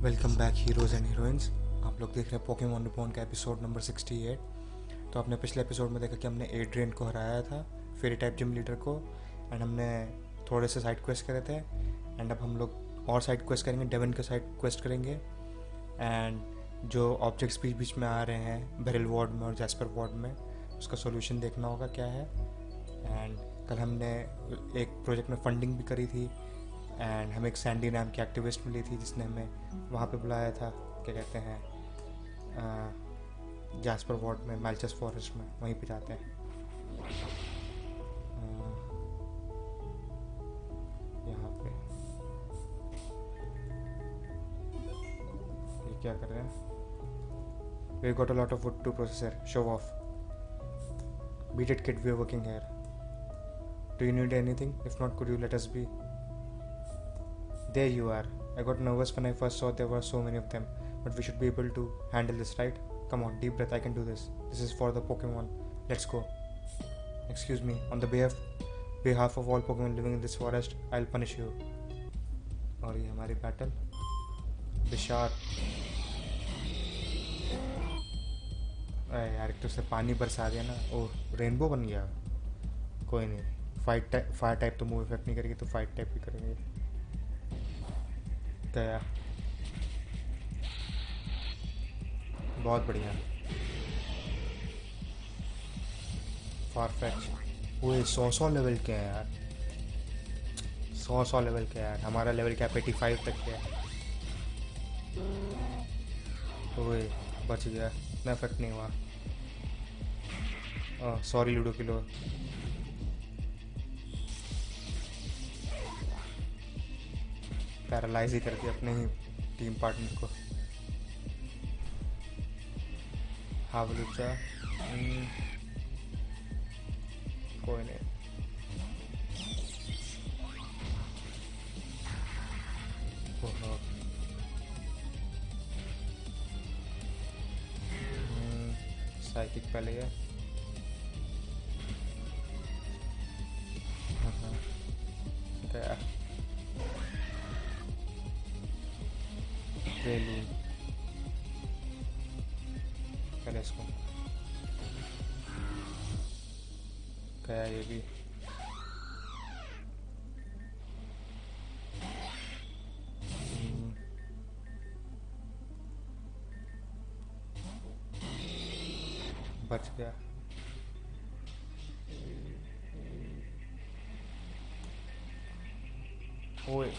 Welcome back heroes and heroines. आप लोग देख रहे हैं पोकेमॉन रिबॉर्न का एपिसोड नंबर 68। तो आपने पिछले एपिसोड में देखा कि हमने एड्रियन को हराया था, फेरी टाइप जिम लीडर को, एंड हमने थोड़े से साइड क्वेस्ट करे थे। एंड अब हम लोग और साइड क्वेस्ट करेंगे, डेवन के साइड क्वेस्ट करेंगे। एंड जो ऑब्जेक्ट्स बीच बीच में आ रहे हैं बेरिल वार्ड में और जैस्पर वार्ड में, उसका सोल्यूशन देखना होगा क्या है। एंड कल हमने एक प्रोजेक्ट में फंडिंग भी करी थी, एंड हमें एक सैंडी नाम की एक्टिविस्ट मिली थी जिसने हमें वहाँ पे बुलाया था, क्या कहते हैं, जैस्पर वार्ड में, मैल्चस फॉरेस्ट में, वहीं पे जाते हैं। यहाँ पे ये क्या कर रहे हैं? We got a lot of wood to process here. Show off. Beat it, kid. We're working here. Do you need anything? If not, could you let us be? There you are. I got nervous when I first saw there were so many of them, but we should be able to handle this, right? Come on, deep breath. I can do this. This is for the Pokemon. Let's go. Excuse me. On the behalf of all Pokemon living in this forest, I'll punish you. और ये हमारी battle बिशार। यार एक तो उससे पानी बरसा दिया ना, ओह रेनबो बन गया। कोई नहीं, फायर टाइप तो मूव इफेक्ट नहीं करेगी, तो फाइट टाइप भी करेंगे। गया, बहुत बढ़िया। फारफेच, वो 100 लेवल के हैं यार, 100 लेवल के यार। हमारा लेवल क्या 85 तक के है। ओए बच गया, इतना इफेक्ट नहीं हुआ। Sorry ludo kilo. पैरालाइज ही कर दिया अपने ही टीम पार्टनर को। हावलुचा, कोई नहीं। साइकिक पहले है। गया रेलू, पहले इसको गया, ये भी बच गया। ओए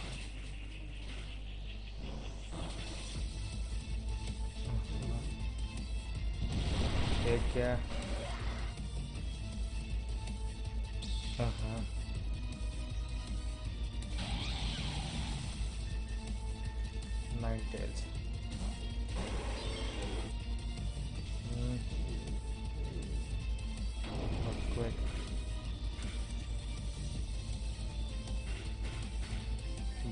एक क्या, नाइन टेल्स।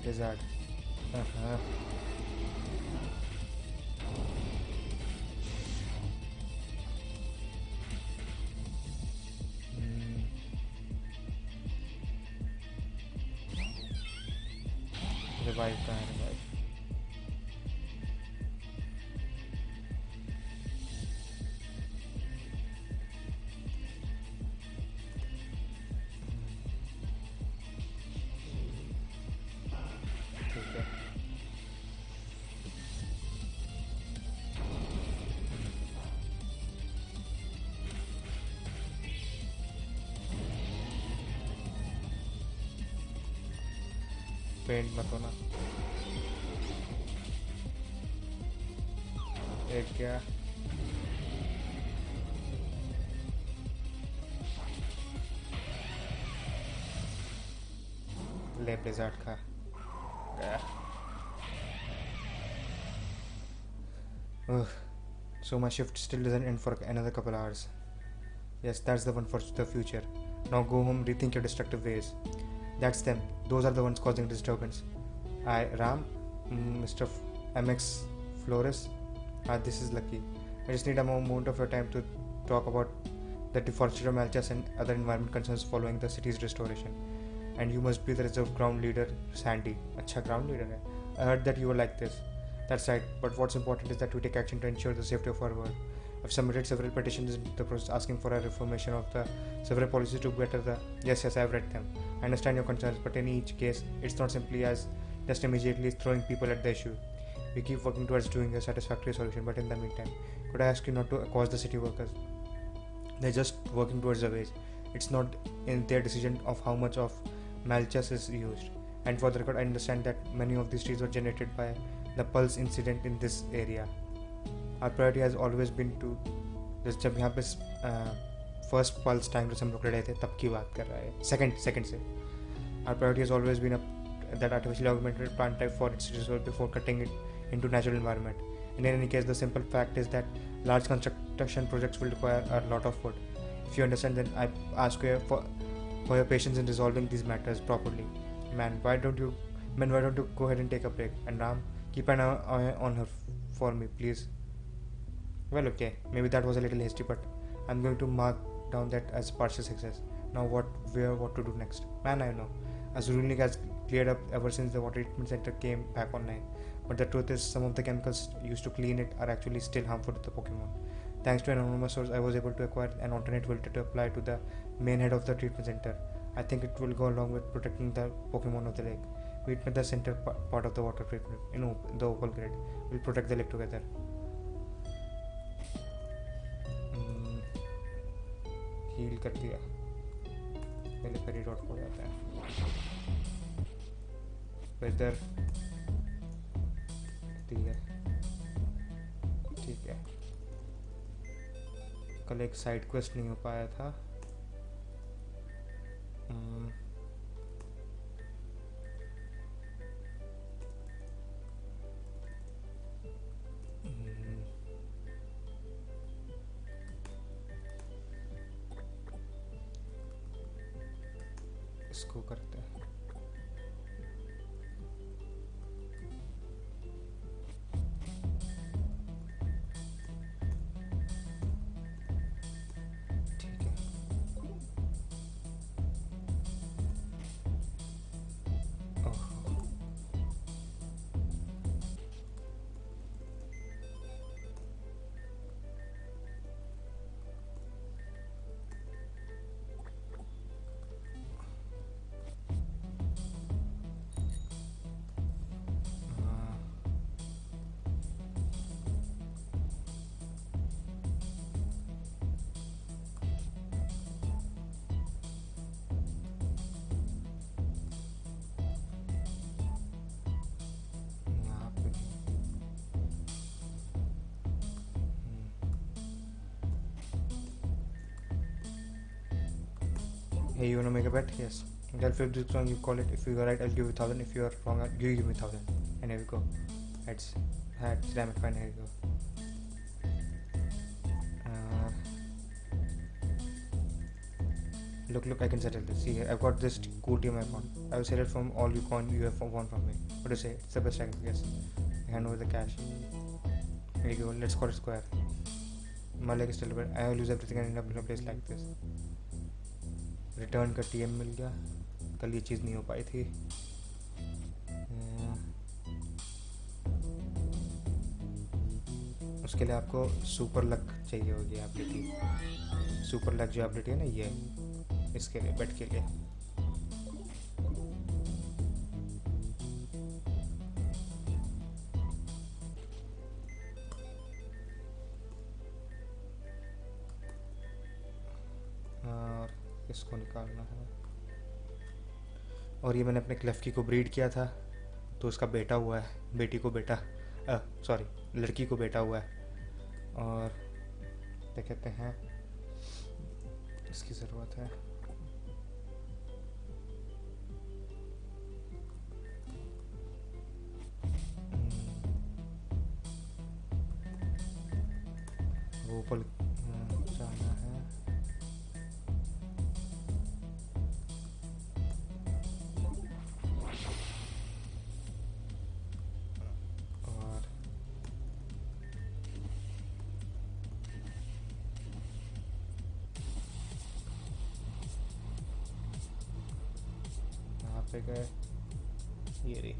Blizzard. रिवाइव कहाँ है? रिवाइव ठीक है। पेंट मत होना। एक क्या, ले ब्लिज़ार्ड खा। गया। So my shift still doesn't end for another couple hours. Yes, that's the one for the future. Now go home, rethink your destructive ways. That's them. Those are the ones causing disturbance. Ram, Mr. MX Flores. This is lucky. I just need a moment of your time to talk about the deforestation of Malchus and other environment concerns following the city's restoration. And you must be the reserve ground leader, Sandy. अच्छा ground leader है. I heard that you were like this. That's right, but what's important is that we take action to ensure the safety of our world. I've submitted several petitions in the process asking for a reformation of the several policies to better the. Yes, I've read them. I understand your concerns, but in each case, it's not simply as just immediately throwing people at the issue. We keep working towards doing a satisfactory solution, but in the meantime, could I ask you not to cause the city workers? They're just working towards the wage. It's not in their decision of how much of malchus is used. And for the record, I understand that many of these trees were generated by the pulse incident in this area. Our priority has always been to जब यहाँ पे first pulse time जैसे हम लोग रहे थे तब की बात कर रहा है सेकंड से our priority has always been that artificially augmented plant type for its reserve before cutting it into natural environment. In any case, the simple fact is that large construction projects will require a lot of wood. If you understand, then I ask you for your patience in resolving these matters properly. Man, why don't you go ahead and take a break? And Ram, keep an eye on her for me, please. Well, okay, maybe that was a little hasty, but I'm going to mark down that as partial success. Now what to do next? Man, I know. As ruling has cleared up ever since the water treatment center came back online. But the truth is, some of the chemicals used to clean it are actually still harmful to the Pokemon. Thanks to an anonymous source, I was able to acquire an alternate filter to apply to the main head of the treatment center. I think it will go along with protecting the Pokemon of the lake. Meet with the center part of the water treatment, the Opal grid. We'll protect the lake together. Heal कर दिया पहले फेरी dot हो जाता है weather ठीक है कल एक साइड क्वेस्ट नहीं हो पाया था इसको करते हैं ठीक है Hey, you wanna make a bet? Yes. I'll flip this song, you call it. If you are right, I'll give you 1,000. If you are wrong, you give me 1,000. And here we go. Heads. Damn it, fine, here we go. Look, I can settle this. See here, I've got this cool team account. I will settle from all you have won from me. What do you say? It's the best I can guess. I hand over the cash. Here you go, let's call it square. My leg is still bad. I will lose everything and end up in a place like this. Return का TM मिल गया कल ये चीज़ नहीं हो पाई थी उसके लिए आपको सुपर लक चाहिए होगी एबिलिटी सुपर लक जो एबिलिटी है ना ये इसके लिए बेट के लिए इसको निकालना है और ये मैंने अपने क्लेफ्की को ब्रीड किया था तो उसका बेटा हुआ है बेटी को बेटा सॉरी लड़की को बेटा हुआ है और क्या कहते हैं इसकी ज़रूरत है वो पल जाना है पे गए ये रही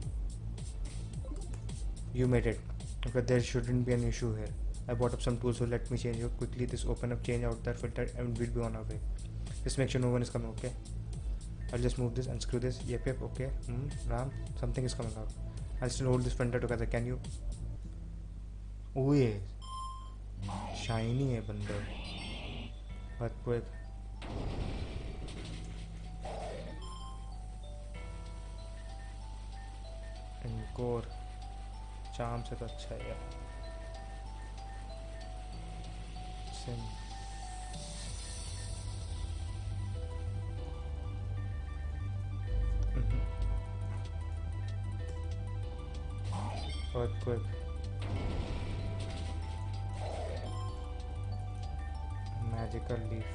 you made it Okay, there shouldn't be an issue here. I bought up some tools, so let me change it quickly. This open up, change out that filter, and we'll be on our way. Just make sure no one is coming, okay? I'll just move this, unscrew this. Yep, okay. Ram, something is coming out. I'll still hold this fender together. Can you? Oh yeah, shiny है बंदर. But quick. Encore. चाम से तो अच्छा है यार. Sim. Earthquake. Magical leaf.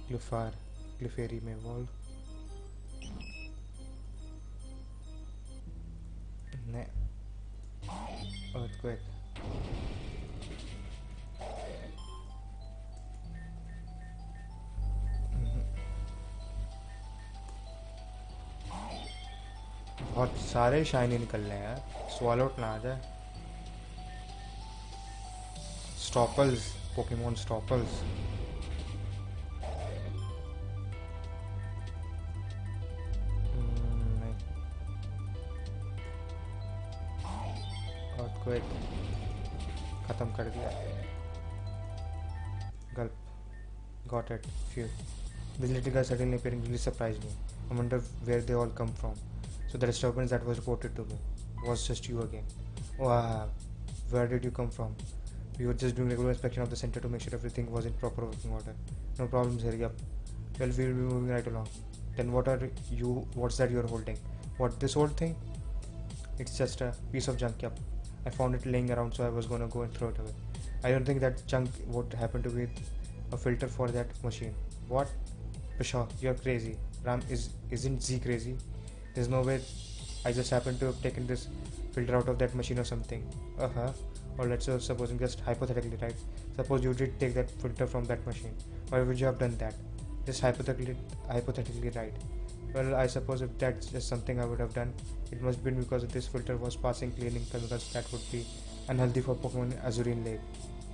Glyphar. Glyphari में wall. Ne. Earthquake. बहुत सारे शाइनी निकल रहे हैं यार. स्वॉलोट ना आ जाए. स्टॉपल्स. पोकेमोन स्टॉपल्स. नहीं. earthquake. ख़त्म कर दिया. gulp. Got it. Phew. These little guys suddenly appearing really surprised me. I wonder where they all come from. So the disturbance that was reported to me was just you again. Oh, where did you come from? We were just doing regular inspection of the center to make sure everything was in proper working order. No problems here, yup. Well, we'll be moving right along. Then what's that you're holding? What, this old thing? It's just a piece of junk, yup. I found it laying around, so I was gonna go and throw it away. I don't think that junk would happen to be a filter for that machine. What? Pshaw, you're crazy. Ram, isn't Z crazy? There's no way I just happened to have taken this filter out of that machine or something. Or let's supposing just hypothetically, right? Suppose you did take that filter from that machine. Why would you have done that? Just hypothetically, right? Well, I suppose if that's just something I would have done, it must have been because this filter was passing cleaning chemicals that would be unhealthy for Pokemon Azurine Lake.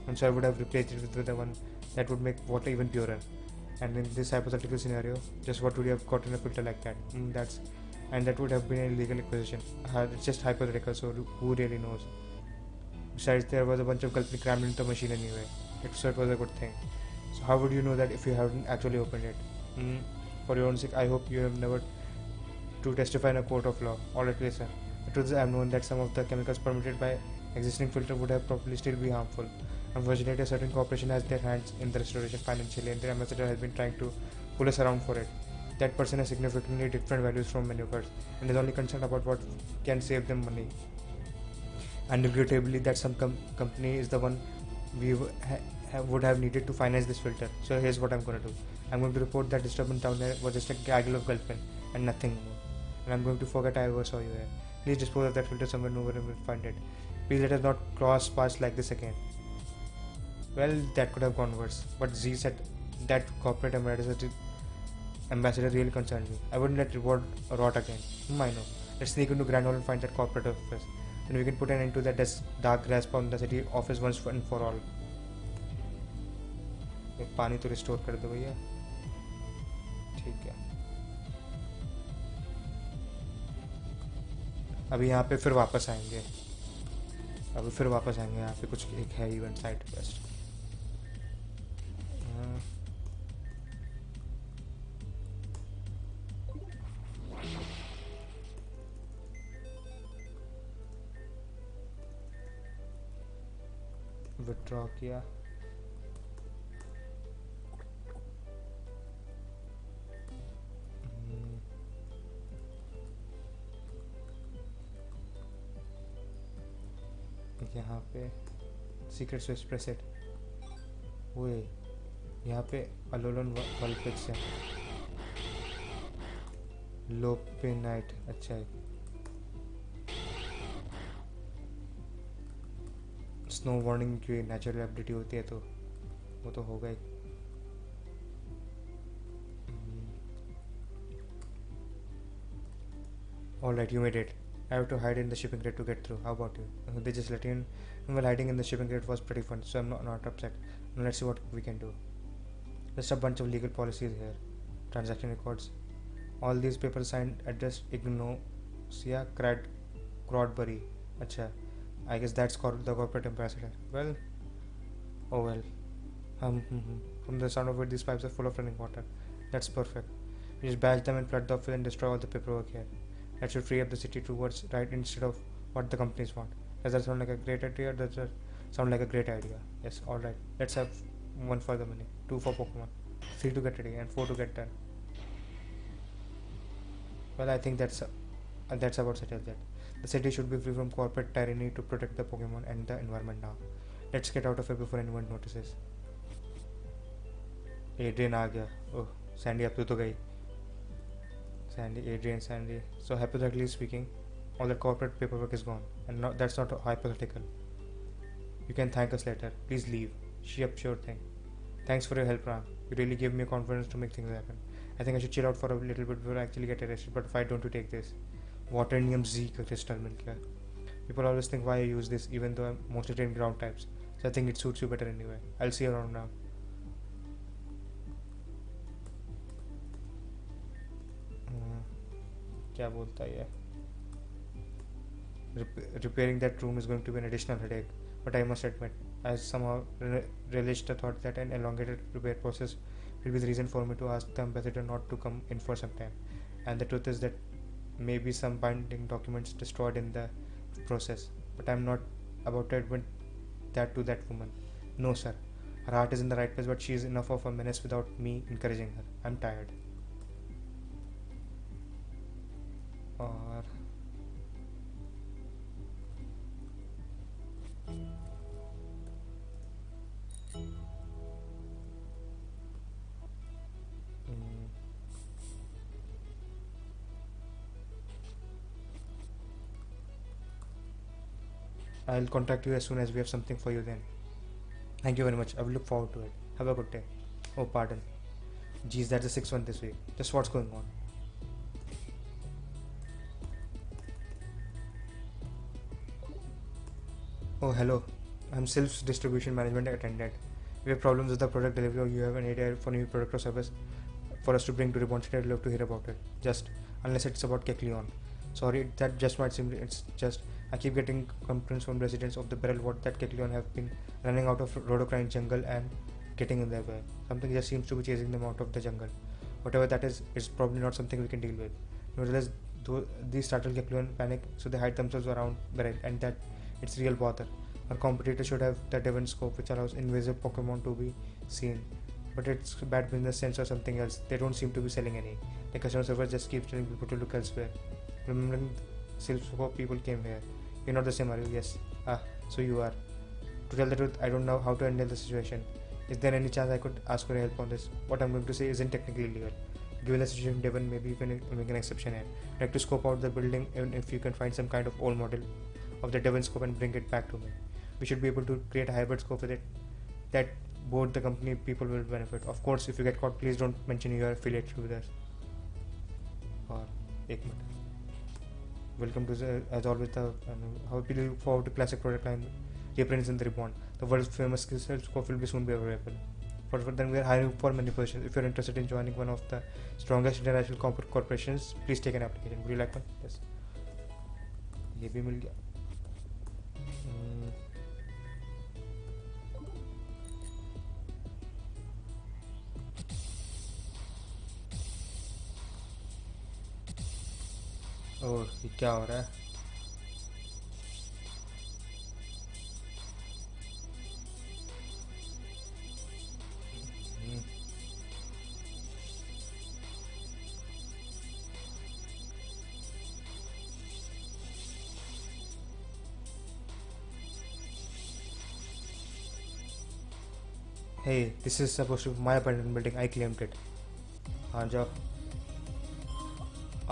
And so I would have replaced it with the one that would make water even purer. And in this hypothetical scenario, just what would you have gotten a filter like that? That would have been an illegal acquisition. It's just hypothetical, so who really knows? Besides, there was a bunch of gulping crammed into the machine anyway. So it was a good thing. So how would you know that if you haven't actually opened it? For your own sake, I hope you have never to testify in a court of law. Alright, listen. The truth is, I have known that some of the chemicals permitted by existing filter would have probably still be harmful. Unfortunately, a certain corporation has their hands in the restoration financially, and their ambassador has been trying to pull us around for it. That person has significantly different values from many of us, and is only concerned about what can save them money. And regrettably, that some company is the one we would have needed to finance this filter. So here's what I'm going to do. I'm going to report that disturbance down there was just a gaggle of gulping and nothing more. And I'm going to forget I ever saw you here. Please dispose of that filter somewhere nowhere will find it. Please let us not cross paths like this again. Well, that could have gone worse. But Z said that corporate ambassador really concerned me. I wouldn't let Reward rot again. I know. Let's sneak into Grand Hall and find that corporate office. Then we can put an end to that dark grasp on the city office once and for all. पानी तो restore कर दो भैया. ठीक है. अभी यहाँ पे फिर वापस आएंगे. यहाँ पे कुछ एक है इवेंट साइड क्वेस्ट. विड्रॉ किया. यहाँ पे सीक्रेट स्विच प्रेसेट. वो यहाँ पे अलोलन वल्पिक्स है. लो पे नाइट. अच्छा है. स्नो वार्निंग की नेचुरल एबिलिटी होती है तो वो तो होगा ही. Alright, you made it. I have to hide in the shipping crate to get through. How about you? They just let you in. Well, hiding in the shipping crate was pretty fun, so I'm not upset. Now let's see what we can do. Just a bunch of legal policies here. Transaction records. All these papers signed address Ignosia Crodbury. Acha. I guess that's the corporate ambassador. Well, oh well. From the sound of it, these pipes are full of running water. That's perfect. We just bash them and flood the office and destroy all the paperwork here. That should free up the city towards right instead of what the companies want. Does that sound like a great idea? Or does that sound like a great idea? Yes, alright. Let's have 1 for the money, 2 for Pokemon, 3 to get ready, and 4 to get done. Well, I think that's about settles that. The city should be free from corporate tyranny to protect the Pokemon and the environment now. Let's get out of here before anyone notices. Adrian आ गया. Oh, Sandy अब तो गई. Sandy. So hypothetically speaking, all the corporate paperwork is gone, and that's not hypothetical. You can thank us later. Please leave. Sure thing. Thanks for your help, Ram. You really gave me confidence to make things happen. I think I should chill out for a little bit before I actually get arrested, but why don't you take this? WATERIUM Z crystal milk. People always think why I use this, even though I'm mostly trained ground types. So I think it suits you better anyway. I'll see you around now. क्या बोलता है? Repairing that room is going to be an additional headache, but I must admit, I somehow relished the thought that an elongated repair process will be the reason for me to ask the ambassador not to come in for some time. And the truth is that maybe some binding documents destroyed in the process, but I'm not about to admit that to that woman. No, sir. Her heart is in the right place, but she is enough of a menace without me encouraging her. I'm tired. Or I'll contact you as soon as we have something for you then. Thank you very much. I will look forward to it. Have a good day. Oh, pardon. Geez, that's the 6th one this week. Just what's going on? Oh, hello. I'm SILPH's distribution management attendant. If you have problems with the product delivery or you have an idea for new product or service for us to bring to Reborn City, I'd love to hear about it. Just, unless it's about Kecleon. Sorry, that just might seem, it's just, I keep getting complaints from residents of the barrel what that Kecleon have been running out of Rhodochrine jungle and getting in their way. Something just seems to be chasing them out of the jungle. Whatever that is, it's probably not something we can deal with. Nevertheless, these startled Kecleon panic, so they hide themselves around barrel, and that it's real bother. Our competitor should have that event scope which allows invisible Pokemon to be seen, but it's bad business sense or something else. They don't seem to be selling any. The customer service just keeps telling people to look elsewhere. Remembering SILPH people came here. You're not the same, are you? Yes. Ah, so you are. To tell the truth, I don't know how to handle the situation. Is there any chance I could ask for help on this? What I'm going to say isn't technically legal. Given the situation, Devon, maybe you can make an exception here. I'd like to scope out the building, even if you can find some kind of old model of the Devon scope and bring it back to me. We should be able to create a hybrid scope with it that both the company people will benefit. Of course, if you get caught, please don't mention you are affiliated with us. Or, एक minute. Welcome to the, as always, the how we look forward to classic product line reprints in the Reborn. The world's famous SILPH scope will be soon be available. For then we are hiring for many positions. If you're interested in joining one of the strongest international corporations, please take an application. Would you like one? Yes. ये भी मिल गया. ओह, ये क्या हो रहा है? Hey, this is supposed to be my abandoned building. I claimed it. हाँ जाओ.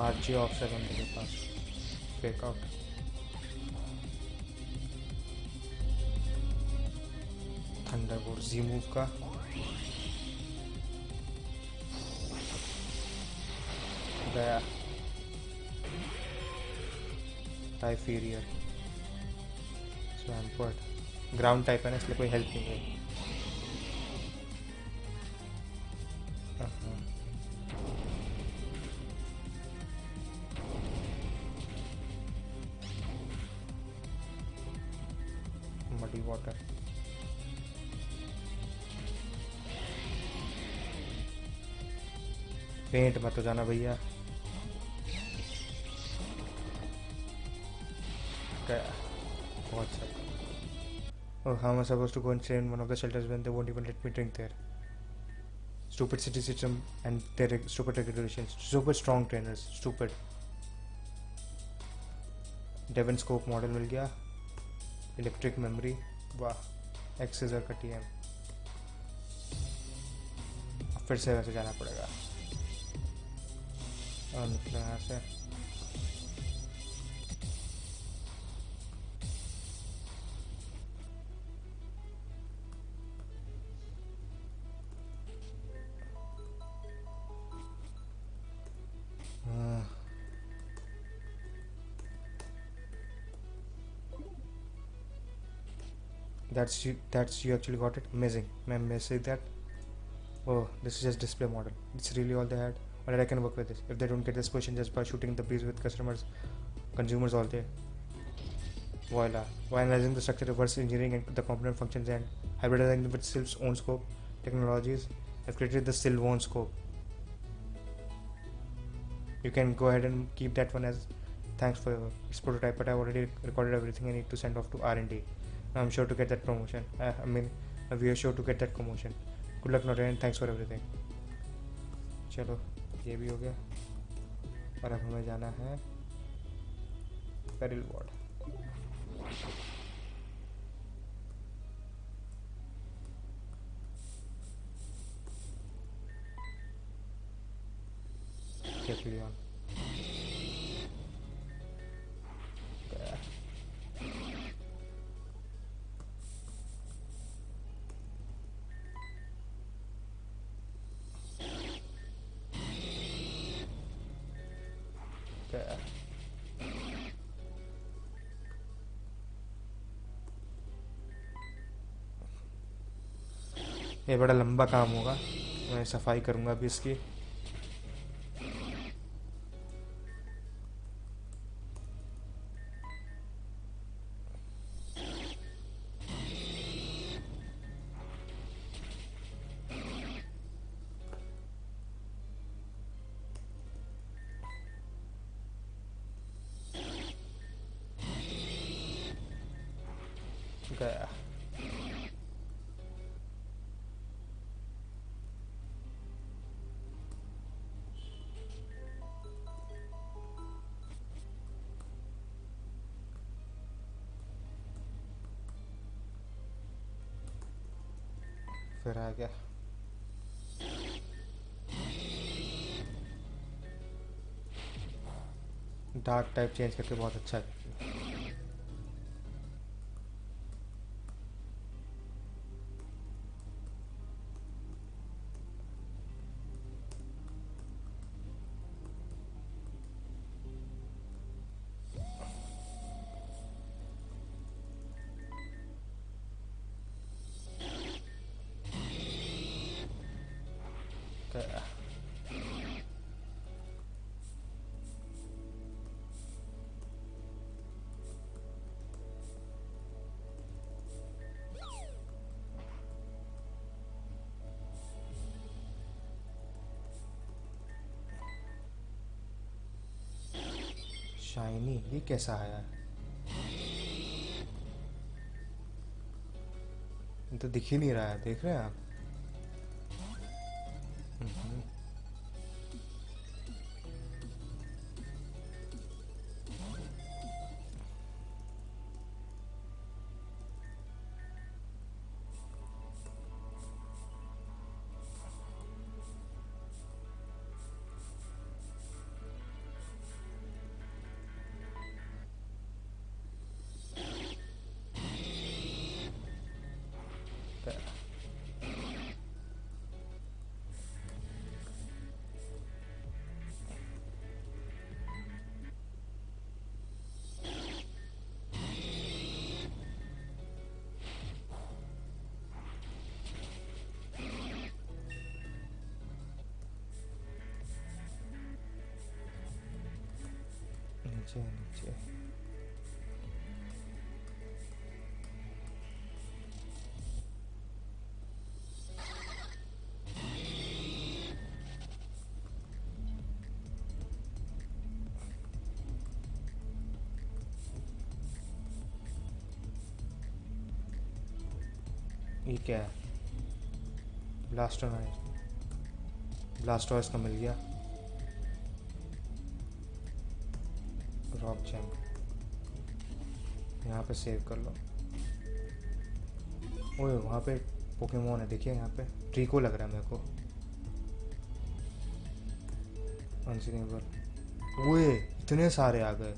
RG ऑफसेट बंदे के पास. Fake out. Thunderbolt Z move का. गया. टाइफीरियर, स्वैम्पर्ट। ग्राउंड टाइप है ना, इसलिए कोई हेल्प नहीं है। Muddy water. पेंट मत हो जाना भैया। बहुत सही। Oh, how am I supposed to go and stay in one of the shelters when they won't even let me drink there? Stupid city system and their stupid regulations. Stupid strong trainers. Stupid. डेवन scope model मिल गया। Electric memory, वाह। एक्सेसर का TM. फिर से वैसे जाना पड़ेगा। और निकला यहाँ से। That's you actually got it. Amazing. May I say that? Oh, this is just display model. It's really all they had. Alright, I can work with this. If they don't get this position just by shooting the breeze with consumers all day. Voila. By analyzing the structure, reverse engineering and the component functions and hybridizing with SILPH's own scope technologies, I've created the SILPH scope. You can go ahead and keep that one as thanks for its prototype, but I've already recorded everything I need to send off to R&D. I'm sure to get that promotion. We are sure to get that promotion. Good luck, Norian, and thanks for everything. चलो, ये भी हो गया। और अब हमें जाना है पेरिल वार्ड। Carefully on. ये बड़ा लंबा काम होगा। मैं सफाई करूँगा अभी इसकी। गया। फिर आ गया। डार्क टाइप चेंज करके बहुत अच्छा है। शाइनी, ये कैसा आया? ये तो दिख ही नहीं रहा है, देख रहे हैं आप? नीचे नीचे। ये क्या है? ब्लास्टोइस का मिल गया। रॉक जैम यहाँ पे सेव कर लो। ओए वहाँ पे पोकेमोन है, देखिए यहाँ पे ट्रीको लग रहा है मेरे को। अनसीनेबल। ओए इतने सारे आ गए।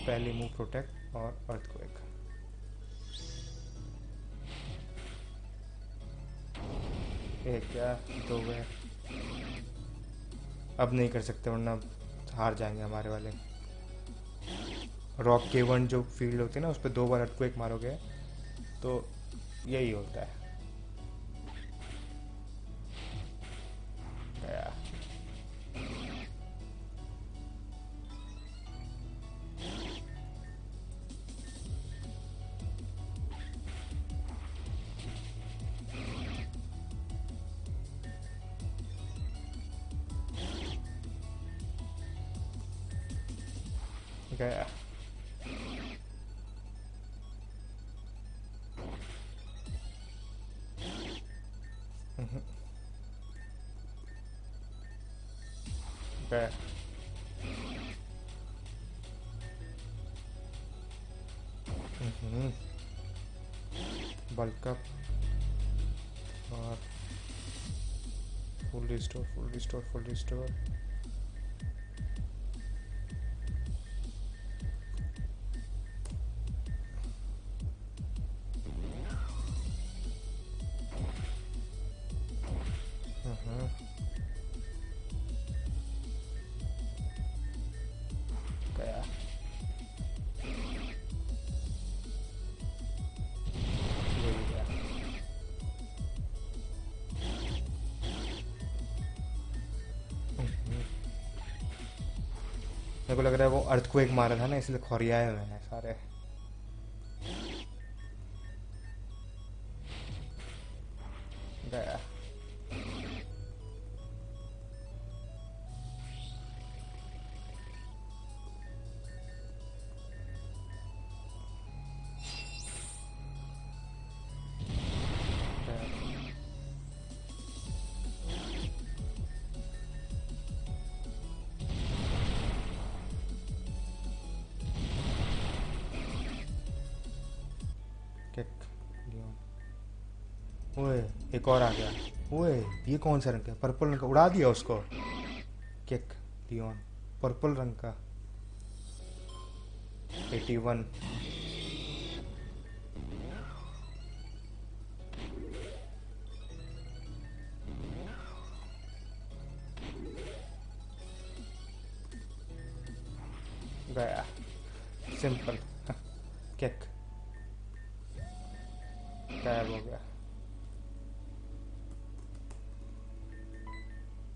पहली मूव प्रोटेक्ट और अर्थक्वेक। एक क्या दो गए। अब नहीं कर सकते वरना हार जाएंगे हमारे वाले। रॉक केवन जो फील्ड होती है ना, उस पर 2 बार अर्थक्वेक मारोगे तो यही होता है। गया। गया। गया। बल्क अप और full restore full restore full restore. गया। ये भी गया। मेरे को लग रहा है वो अर्थक्वेक मारा था ना, इसलिए खोरियाए हुए हैं सारे। गया। Kick Leon. ओए एक और आ गया। ओए ये कौन सा रंग है? पर्पल रंग का, उड़ा दिया उसको। किक लियोन पर्पल रंग का। 81। गया। सिंपल। किक गायब हो गया।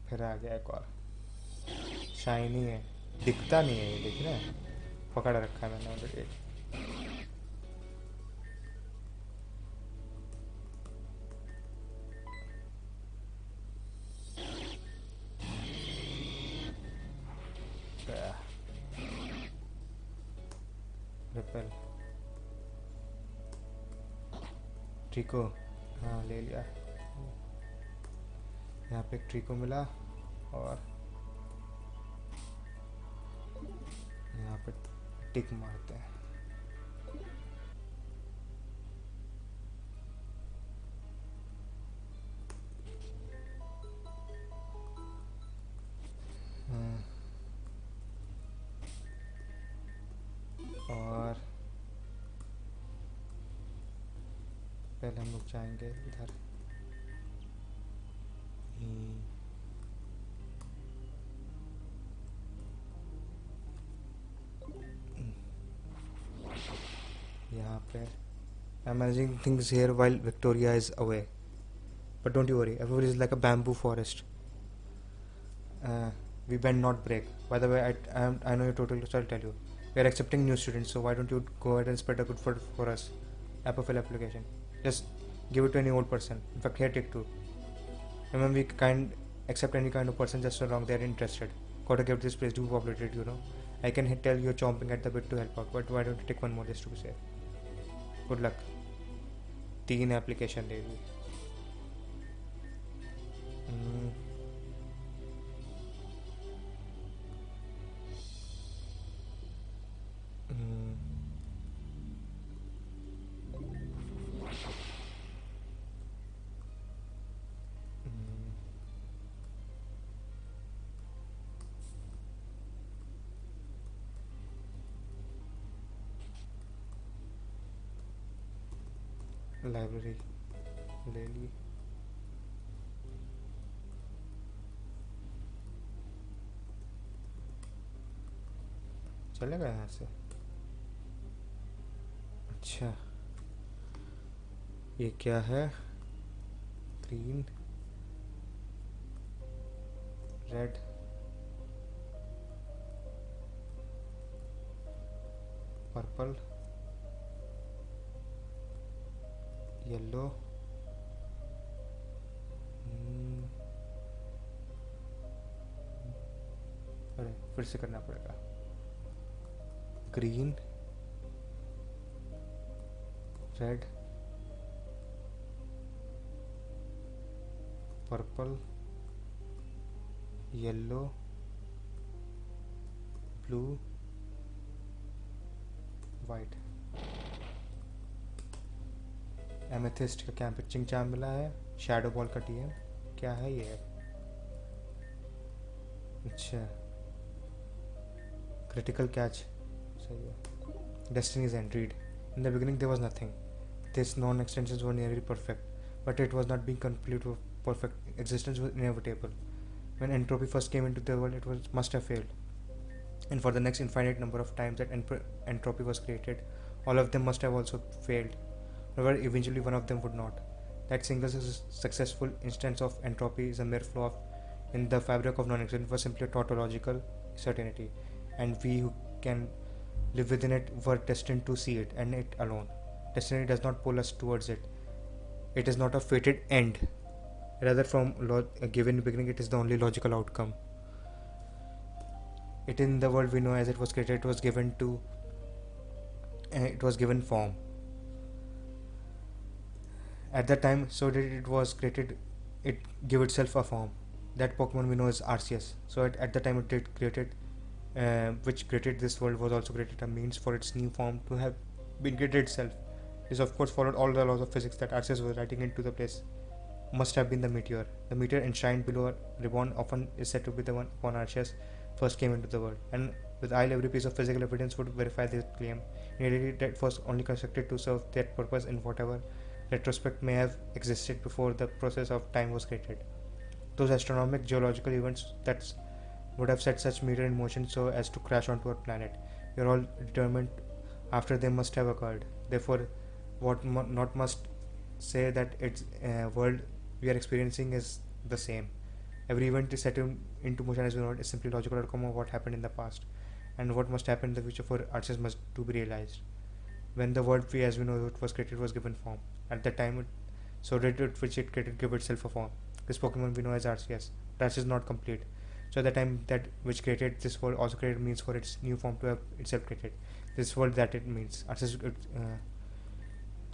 फिर आ गया एक और। शाइनी है, दिखता नहीं है ये, देख रहे हैं? पकड़ रखा है मैंने ऑलरेडी। गया। रिपेल। ट्रीको, हाँ ले लिया। यहाँ पे एक ट्रीको मिला और यहाँ पे टिक मारते हैं। और पहले हम लोग जाएंगे इधर। यहाँ पे amazing things here while Victoria is away. But don't you worry, everybody is like a bamboo forest. uh, we bend not break. By the way, I know you totally, so I'll tell you, we are accepting new students, so why don't you go ahead and spread a good word for us. Apple application, just give it to any old person. In fact, here, take two. Remember, we can accept any kind of person just so long they're interested. Gotta get this place to populated, you know. I can tell you're chomping at the bit to help out, but why don't you take one more just to be safe. Good luck. 3 application ले ली. Hmm. Hmm. Hmm. Library ले ली. चलेगा यहाँ से. अच्छा, ये क्या है? Green, red, purple, yellow. अरे फिर से करना पड़ेगा. Green, red, purple, yellow, blue, white. Amethyst का क्या पिचिंग चार्म मिला है. शैडो बॉल का टीएम. क्या है ये? अच्छा, क्रिटिकल कैच. सही है. Destiny's end. Read. In the beginning there was nothing. These non-extensions were nearly perfect, but it was not being complete or perfect. Existence was inevitable. When entropy first came into the world, it must have failed. And for the next infinite number of times that entropy was created, all of them must have also failed. However, eventually one of them would not. That single successful instance of entropy is a mere flaw in the fabric of non-existence was simply a tautological certainty, and we who can live within it were destined to see it, and it alone. Destiny does not pull us towards it. It is not a fated end. Rather, from a given beginning, it is the only logical outcome. It in the world we know as it was created, it was given form. At that time, so that it was created, it gave itself a form. That Pokemon we know is Arceus. So at the time it created, which created this world, was also created a means for its new form to have been created itself. This of course followed all the laws of physics that Arceus was writing into the place. Must have been the meteor. The meteor enshrined below Reborn often is said to be the one upon Arceus first came into the world, and with Isle every piece of physical evidence would verify this claim. In reality, that was only constructed to serve that purpose in whatever retrospect may have existed before the process of time was created. Those astronomical geological events that would have set such meteor in motion so as to crash onto our planet, we are all determined after they must have occurred. Therefore, what not must say that its world we are experiencing is the same. Every event is set into motion as we know it is simply logical outcome of what happened in the past, and what must happen in the future for Arceus must to be realized. When the world we as we know it was created was given form, at that time so did it which it created give itself a form. This Pokemon we know as Arceus. Arceus is not complete. So at the time that which created this world also created means for its new form to have itself created. This world that it means. Arceus.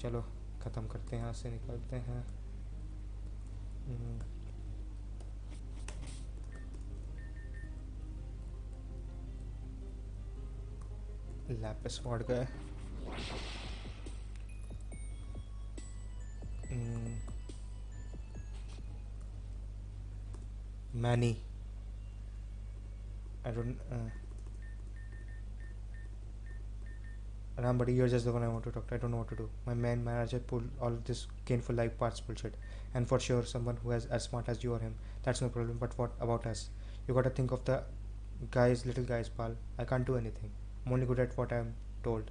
चलो ख़त्म करते हैं, यहाँ से निकलते हैं. Lapis ward गए. Manny. I don't. Ram, buddy, you're just the one I want to talk to. I don't know what to do. My man manager pulled all of this gainful life parts bullshit. And for sure, someone who is as smart as you or him, that's no problem. But what about us? You gotta think of the guys, little guys, pal. I can't do anything. I'm only good at what I'm told.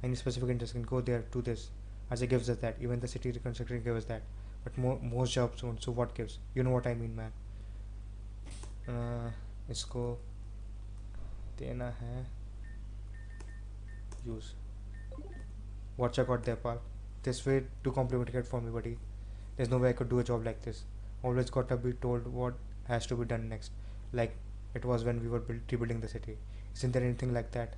Any specific interest can go there, do this. As it gives us that. Even the city reconstruction gave us that. but most jobs won't. So what gives? You know what I mean, man. इसको देना है use. What check out there, pal? This way too complicated for me, buddy. There's no way I could do a job like this. Always got to be told what has to be done next, like it was when we were rebuilding the city. Isn't there anything like that?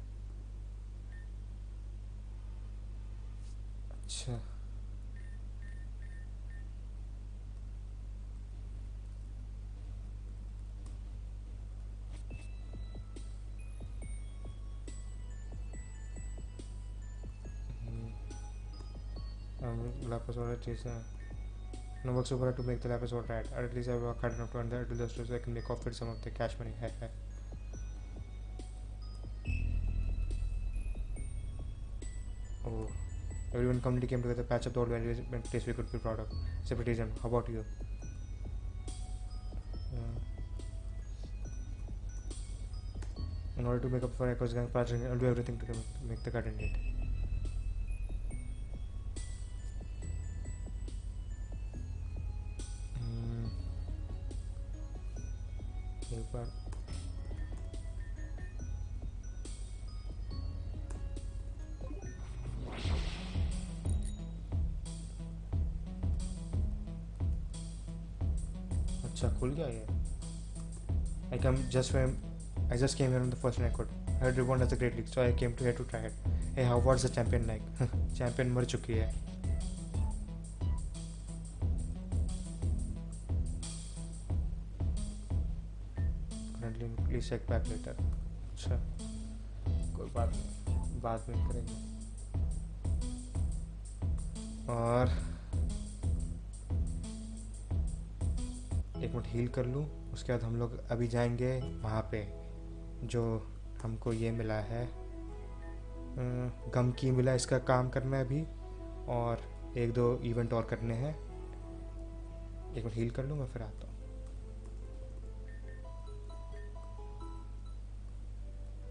अच्छा lapis order cheese. No work super hard to make the lapis order right. At least I work hard enough to earn that to the store so I can make off with some of the cash money. Hai. Oh, everyone community came together, patch up the old values and place we could be proud of. Separatism. How about you? In order to make up for Echo's gang patching, I'll do everything to make the garden neat. एक बार अच्छा खुल गया ये. I just came here on the first night. I heard Reborn has a great league, so I came here to try it. Hey, what's the champion like? Champion मर चुकी है. Currently, please check back later. अच्छा, कोई बात नहीं, बाद में करेंगे. और एक मिनट हील कर लूँ. उसके बाद हम लोग अभी जाएंगे वहाँ पे जो हमको ये मिला है. गम की मिला, इसका काम करना है अभी और 1-2 इवेंट और करने हैं. एक मिनट हील कर लूँ, मैं फिर आता हूँ.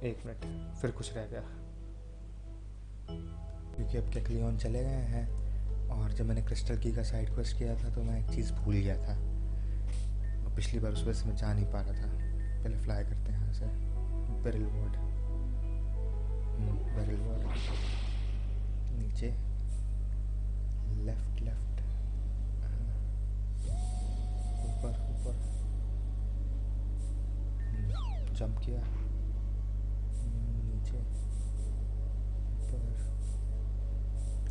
एक मिनट, फिर कुछ रह गया क्योंकि अब कैक्लियन चले गए हैं. और जब मैंने क्रिस्टल की का साइड क्वेस्ट किया था तो मैं एक चीज़ भूल गया था. पिछली बार उस वजह से मैं जा नहीं पा रहा था. पहले फ्लाई करते हैं यहाँ से. बैरल वर्ड नीचे लेफ्ट ऊपर जंप किया नीचे ऊपर.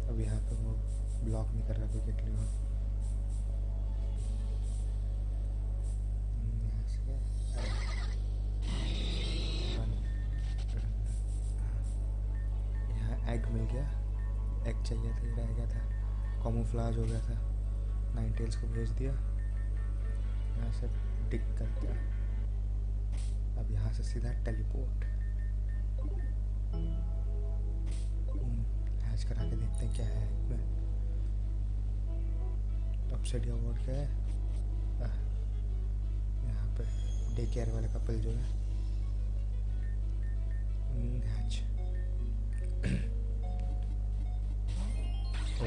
अब यहाँ पे वो ब्लॉक नहीं कर रहा कोई कैक्लियन. एग मिल गया. एग चाहिए था, रह गया था. कॉमोफ्लाज हो गया था. 9 टेल्स को भेज दिया. यहाँ से डिग करते हैं. अब यहाँ से सीधा टेलीपोर्ट. हैच करा के देखते हैं क्या है इसमें. ऑब्सिडियन वॉर्ड क्या है. यहाँ पे डे केयर वाले कपल जो है. हैच.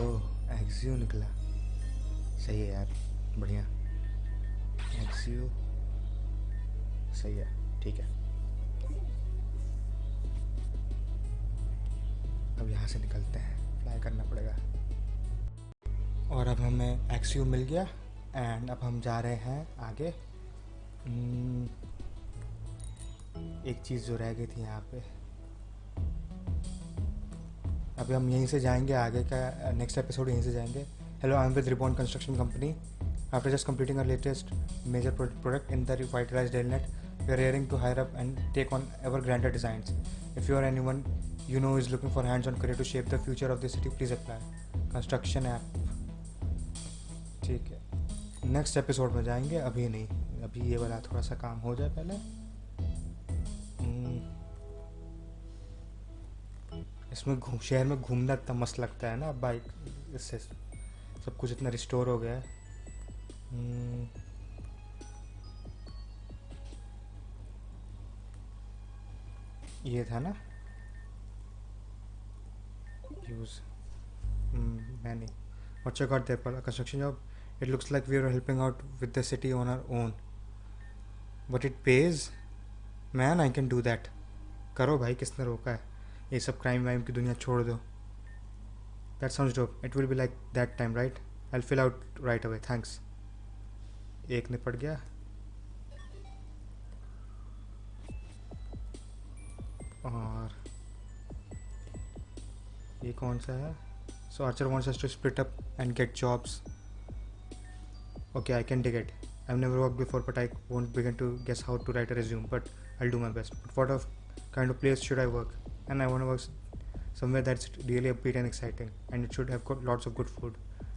ओह, एक्सियो निकला. सही है यार, बढ़िया. एक्सियो सही है, ठीक है. अब यहाँ से निकलते हैं. फ्लाई करना पड़ेगा. और अब हमें एक्सियो मिल गया एंड अब हम जा रहे हैं आगे. एक चीज़ जो रह गई थी यहाँ पे. अभी हम यहीं से जाएंगे आगे का नेक्स्ट एपिसोड यहीं से जाएंगे. Hello, I am with reborn construction company. After just completing our latest major product in the revitalized Delnet, we are hiring to hire up and take on ever grander designs. If you or anyone you know is looking for hands-on career to shape the future of the city, please apply. Construction app. ठीक है, next episode में जाएंगे, अभी नहीं. अभी ये वाला थोड़ा सा काम हो जाए पहले. इसमें शहर में घूमना इतना मस्त लगता है ना बाइक. इससे सब कुछ इतना रिस्टोर हो गया है. ये था ना यूज. मैंने व्हाट्स योर गॉट देयर पर construction job. It looks like we are helping out with the city on our own. But it pays? Man, I can do that. करो भाई, किसने रोका है? ये सब क्राइम वाइम की दुनिया छोड़ दो. That sounds dope. It will be like that time, right? I'll fill out right away. Thanks. एक निपट गया. और ये कौन सा है? So Archer wants us to split up and get jobs. Okay, I can dig it. I've never worked before, but I won't begin to guess how to write a resume, but I'll do my best. But what kind of place should I work? And I want to work somewhere that's really upbeat and exciting, and it should have got lots of good food.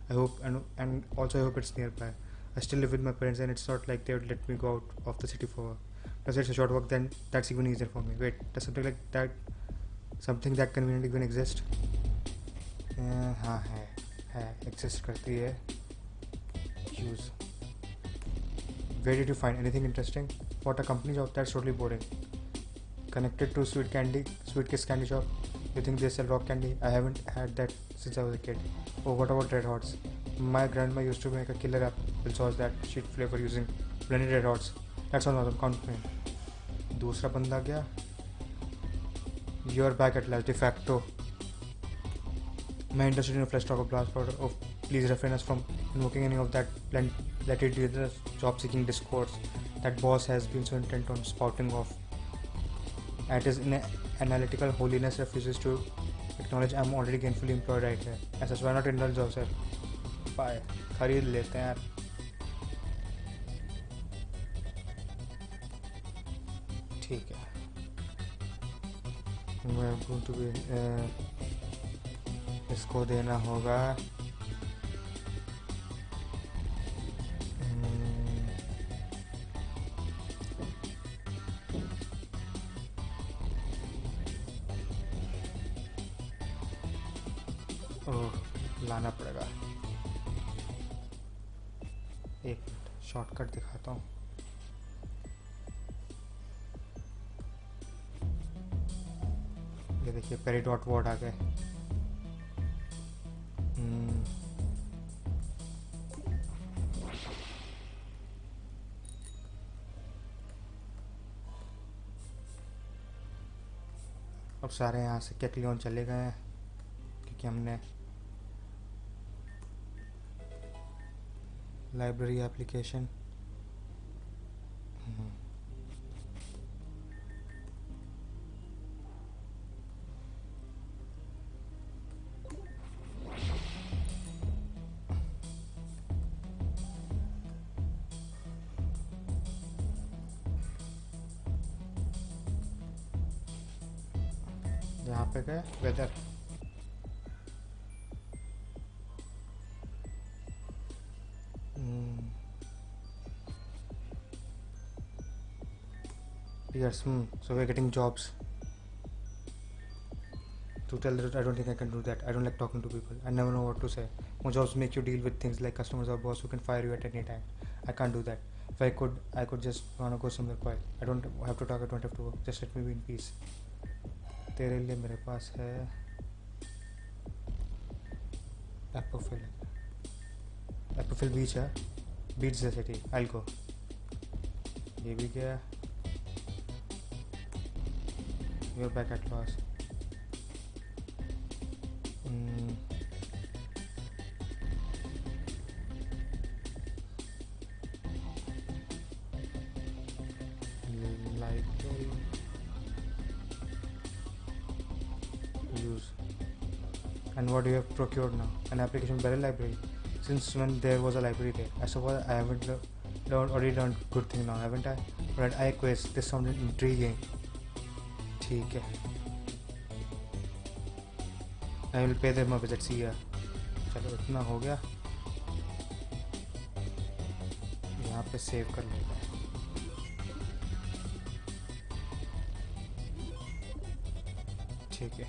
I hope, and also I hope it's nearby. I still live with my parents, and it's not like they would let me go out of the city for work. Plus it's a short walk, then that's even easier for me. Wait, does something that conveniently even exist? हाँ है exist करती है. Use. Where did you find anything interesting? What a company job? That's totally boring. Connected to sweet kiss candy shop. You think they sell rock candy? I haven't had that since I was a kid. Oh, what about Red Hots? My grandma used to make a killer apple sauce that she'd flavor using blended Red Hots. That sounds awesome. Count me. दूसरा बंदा गया. You're back at last, de facto. My interested in a fresh stock of blast powder. Oh, please refrain us from invoking any of that latitude job-seeking discourse. That boss has been so intent on spouting off. At his analytical holiness refuses to acknowledge I'm already gainfully employed right here. ऐसा why not indulge yourself? Bye. खरीद लेते हैं यार. ठीक है. मैं going to be इसको देना होगा. लाना पड़ेगा. एक शॉर्टकट दिखाता हूँ. ये देखिए peri.word आ गए. अब सारे यहाँ से कैक्लियन चले गए हैं क्योंकि हमने लाइब्रेरी एप्लीकेशन यहाँ पे गए weather. Yes, so we're getting jobs. To tell that I don't think I can do that. I don't like talking to people. I never know what to say. More jobs make you deal with things like customers or boss who can fire you at any time. I can't do that. If I could just wanna go somewhere quiet. I don't have to talk. I don't have to work. Just let me be in peace. तेरे लिए मेरे पास है Apple बीच है. बीच the city. I'll go. ये भी गया. You're back at last. Library. Use. And what do you have procured now? An application barrel library. Since when there was a library there? I suppose I haven't already learned good thing now, haven't I? But I quest. This sounded intriguing. ठीक है. I will pay them a visit. See ya. चलो इतना हो गया. यहाँ पे save कर लेगा. ठीक है.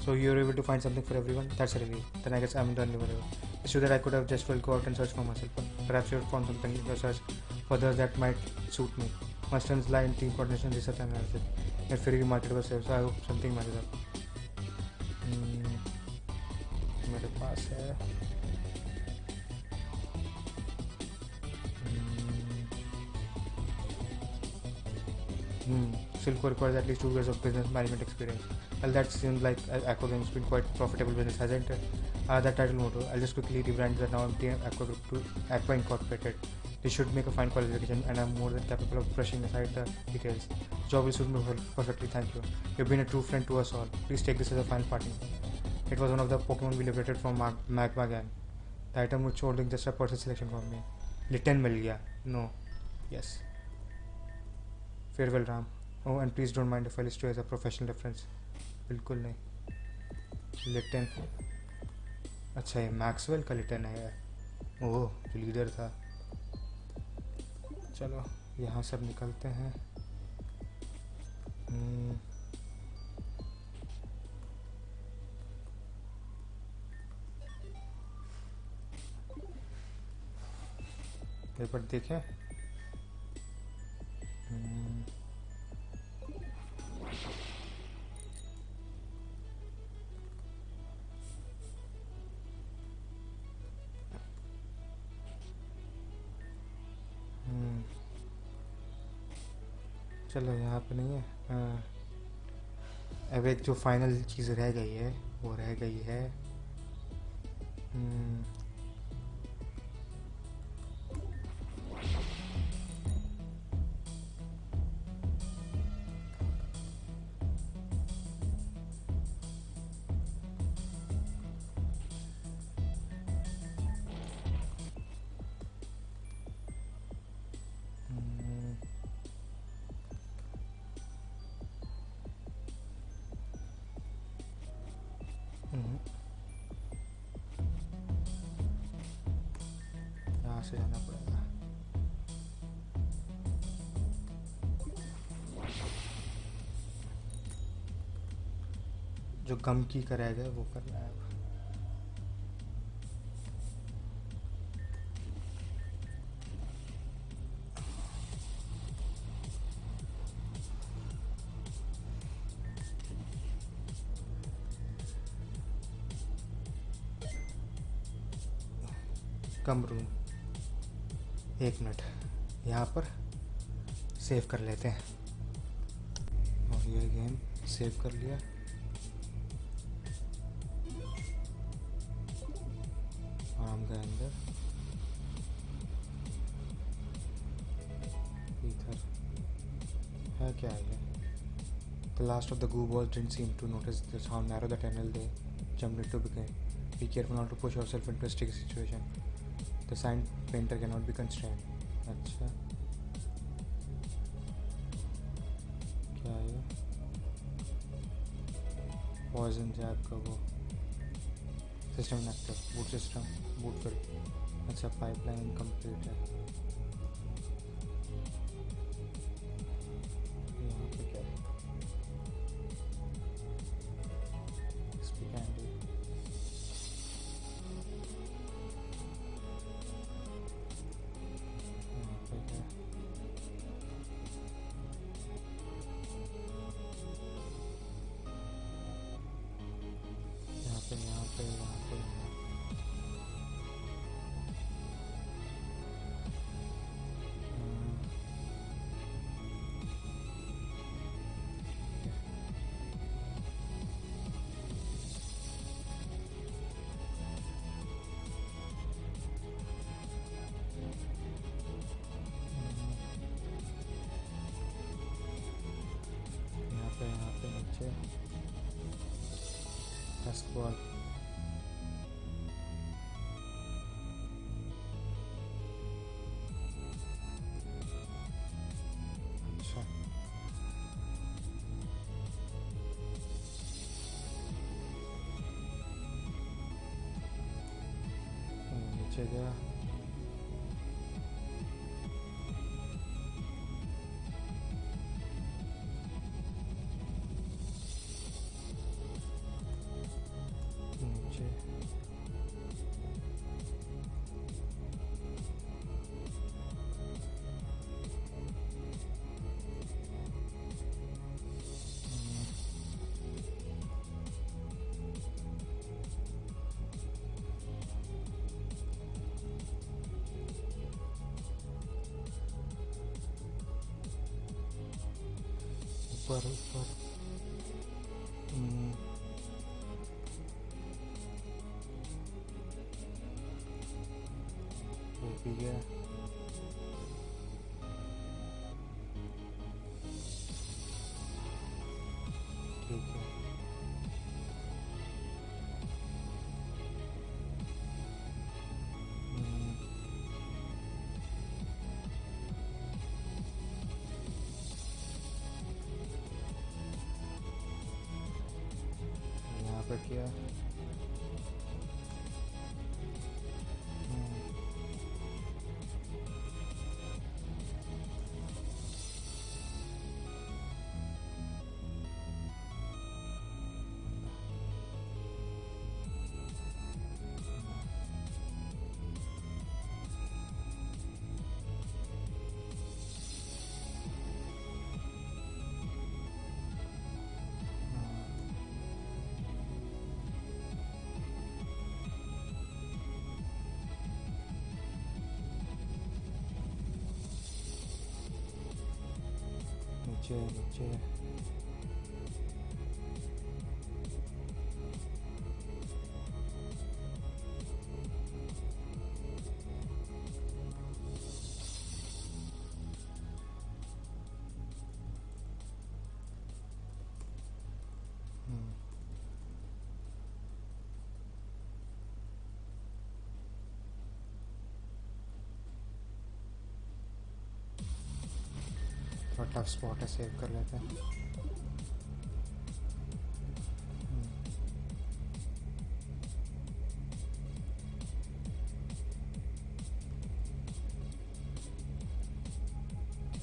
So you're able to find something for everyone. That's a relief. Then I guess I'm done whatever. It's true that I could have just well go out and search for myself, but perhaps you have found something in your search for others that might suit me. My strengths lie in team coordination, research, and analysis. It's very marketable sales, so I hope something matches up. मेरे पास है Silph requires at least 2 years of business management experience. Well, that seems like Aqua Games been quite profitable business, hasn't it? That title motto. I'll just quickly rebrand that now empty Aqua Group to Aqua Incorporated. This should make a fine qualification, and I'm more than capable of brushing aside the details. The job will suit me perfectly, thank you. You've been a true friend to us all. Please take this as a final parting. It was one of the Pokemon we liberated from Magma Gang. The item was holding just a personal selection from me. Litten mil gaya. No. Yes. Farewell, Ram. Oh, and please don't mind if I list you as a professional reference. बिल्कुल नहीं. लिटन. अच्छा ये Maxwell का लिटन है. ओह जो leader था. चलो यहाँ सब निकलते हैं. पेपर देखें. चलो यहाँ पे नहीं है. अब एक जो फाइनल चीज़ रह गई है वो रह गई है. यहाँ से जाना पड़ेगा. जो गम की का रह गया वो करना है. कम रूम. 1 मिनट यहाँ पर सेव कर लेते हैं. और ये गेम सेव कर लिया. आराम के अंदर इधर है क्या है. The last of the goo balls didn't seem to notice just how narrow the tunnel they jumped into became. Be careful not to push yourself into a sticky situation. The sign painter cannot be constrained. अच्छा क्या है. Poison jab का वो system inactive. Boot system boot fill. अच्छा pipeline incomplete है. यहाँ पे क्या है. Speak candy. यहाँ पे नीचे टेस्ट बॉल. अच्छा नीचे गया. ऊपर ऊपर। ये भी गया। ठीक है। यहाँ पे किया। नीचे नीचे। थोड़ा टफ स्पॉट है, सेव कर लेते हैं।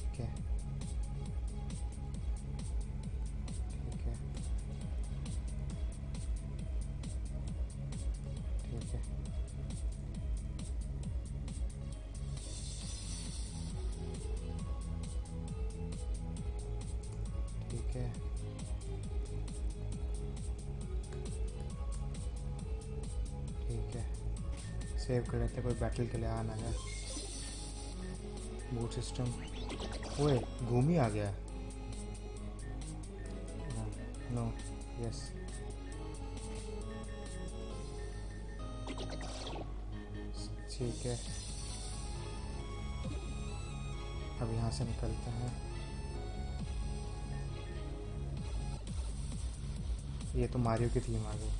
ठीक है ठीक है ठीक है। ठीक है। ठीक है, सेव कर लेते, कोई बैटल के लिए आ ना जाए। Boot system. ओए गूमी आ गया। No yes. ठीक है, अब यहाँ से निकलते हैं। ये तो मारियो की थीम आ गई।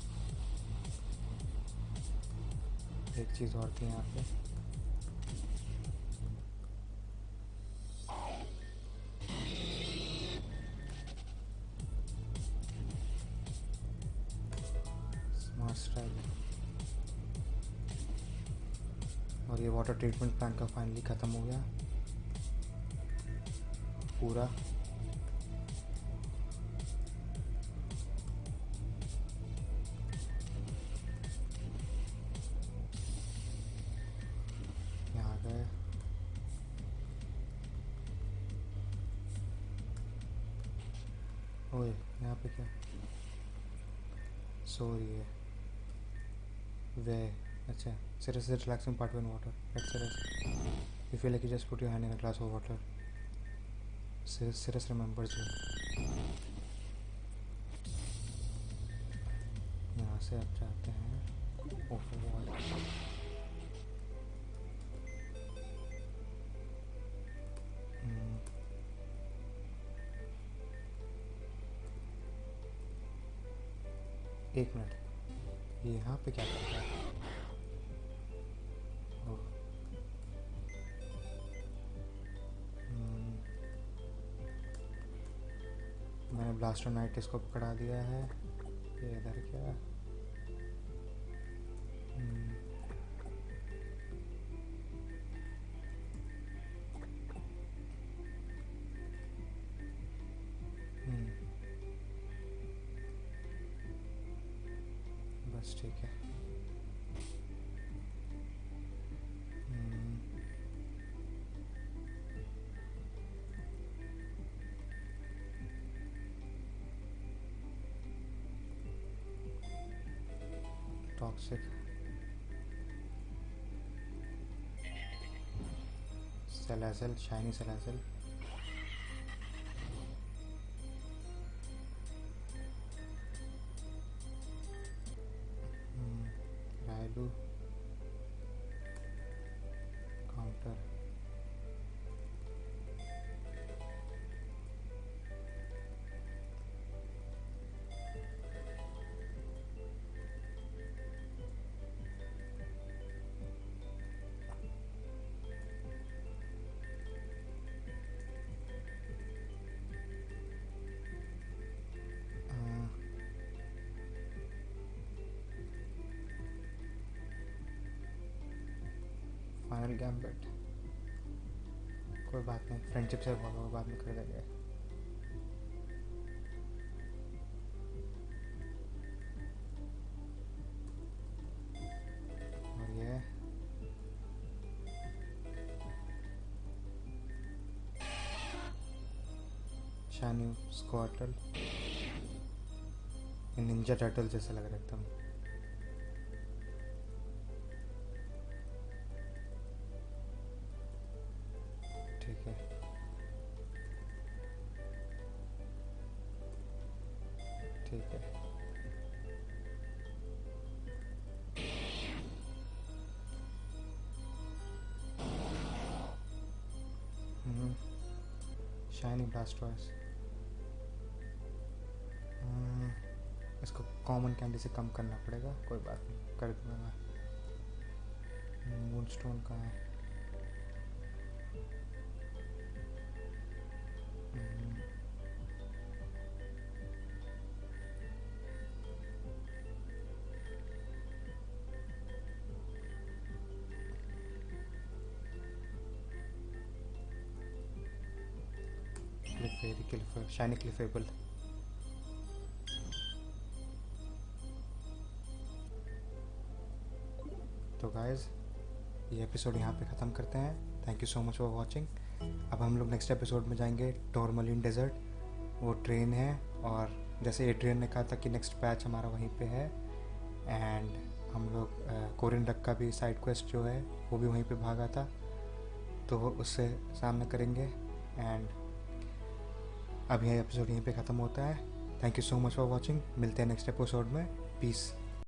एक चीज़ और थी यहाँ पे। Smart strike. और ये वाटर ट्रीटमेंट प्लांट का फाइनली ख़त्म हो गया पूरा। यहाँ गए। ओए यहाँ पे क्या? सो रही है वे। अच्छा, seriously relaxing part when water. Let's serious. You feel like you just put your hand in a glass of water. Serious remembers you. यहाँ से अब जाते हैं ओवरवॉल। एक मिनट, ये यहाँ पे क्या कर रहा है? मैंने ब्लास्टोनाइटिस को पकड़ा दिया है। ये इधर क्या? बस ठीक है। टॉक्सिक सेलासेल, शाइनी सेलासेल। फिर। फाइनल गैम्बिट, कोई बात नहीं, फ्रेंडशिप से बोलो, बाद में कर देंगे। और ये शानी स्क्वाटल, निंजा टर्टल जैसे लग रहा है एकदम। ठीक है, ठीक है। शाइनी ब्लास्टर्स, इसको कॉमन कैंडी से कम करना पड़ेगा, कोई बात नहीं, कर दूंगा मैं। मूनस्टोन कहाँ है? क्लिफेरी, शाइनी क्लिफेबल। तो गाइस, ये एपिसोड यहाँ पे ख़त्म करते हैं। Thank you so much for watching. अब हम लोग नेक्स्ट एपिसोड में जाएंगे टोरमलिन डेजर्ट, वो ट्रेन है, और जैसे एड्रियन ने कहा था कि नेक्स्ट पैच हमारा वहीं पे है, एंड हम लोग कोरियन डक का भी साइड क्वेस्ट जो है वो भी वहीं पे भागा था, तो उससे सामना करेंगे। एंड अब यह एपिसोड यहीं पे ख़त्म होता है। Thank you so much for watching. मिलते हैं नेक्स्ट एपिसोड में। पीस।